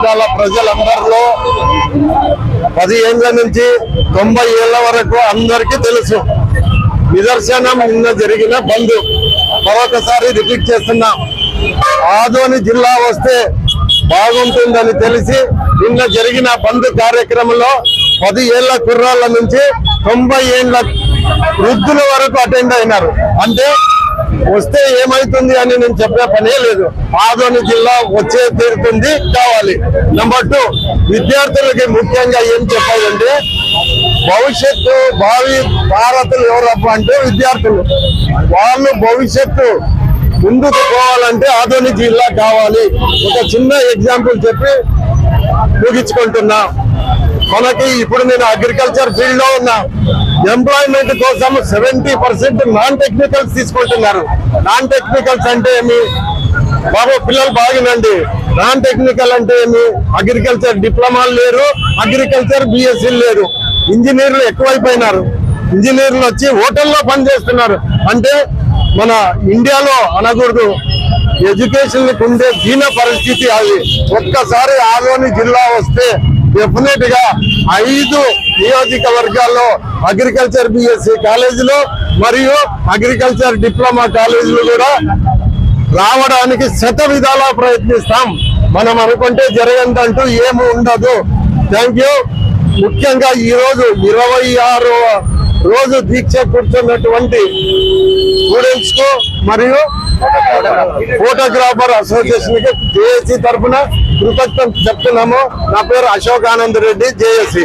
ప్రజలందరిలో 10 ఏళ్ల నుంచి 90 ఏళ్ల వరకు అందరికీ తెలుసు. నిదర్శనం నిన్న జరిగిన బంద్. మరొకసారి రిపీట్ చేస్తున్నా, ఆదోని జిల్లా వస్తే బాగుంటుందని తెలిసి నిన్న జరిగిన బంద్ కార్యక్రమంలో 10 ఏళ్ల కుర్రాళ్ళ నుంచి 90 ఏళ్ల వృద్ధుల వరకు అటెండ్ అయినారు. అంటే వస్తే ఏమైతుంది అని నేను చెప్పే పనే లేదు. ఆదోని జిల్లా వచ్చే తీరుతుంది, కావాలి. నెంబర్ 2, విద్యార్థులకి ముఖ్యంగా ఏం చెప్పాలంటే, భవిష్యత్తు భావి భారతులు ఎవరప్ప అంటే విద్యార్థులు. వాళ్ళు భవిష్యత్తు ముందుకు పోవాలంటే ఆదోని జిల్లా కావాలి. ఒక చిన్న ఎగ్జాంపుల్ చెప్పి ముగించుకుంటున్నా. మనకి ఇప్పుడు నేను అగ్రికల్చర్ ఫీల్డ్ లో ఉన్నా. ఎంప్లాయ్మెంట్ కోసం 70% నాన్ టెక్నికల్స్ తీసుకుంటున్నారు. నాన్ టెక్నికల్స్ అంటే ఏమి బాబు, పిల్లలు బాగినండి. నాన్ టెక్నికల్ అంటే ఏమి? అగ్రికల్చర్ డిప్లొమాలు లేరు, అగ్రికల్చర్ బిఎస్సీ లేరు. ఇంజనీర్లు ఎక్కువైపోయినారు. ఇంజనీర్లు వచ్చి హోటల్లో పనిచేస్తున్నారు. అంటే మన ఇండియాలో అనకూడదు, ఎడ్యుకేషన్ ఉండే దీన పరిస్థితి అది. ఒక్కసారి ఆదోని జిల్లా వస్తే డెఫినెట్ గా 5 నియోజకవర్గాల్లో అగ్రికల్చర్ బిఎస్సీ కాలేజీలు మరియు అగ్రికల్చర్ డిప్లొమా కాలేజీలు కూడా రావడానికి శత విధాలా ప్రయత్నిస్తాం. మనం అనుకుంటే జరగదంటూ ఏమి ఉండదు. Thank you. ముఖ్యంగా ఈ రోజు 26వ రోజు దీక్ష కూర్చున్నటువంటి స్టూడెంట్స్ కు మరియు ఫోటోగ్రాఫర్ అసోసియేషన్ కి జేఏసీ తరఫున కృతజ్ఞతలు చెప్తున్నాము. నా పేరు అశోక్ ఆనంద్ రెడ్డి, జేఏసీ.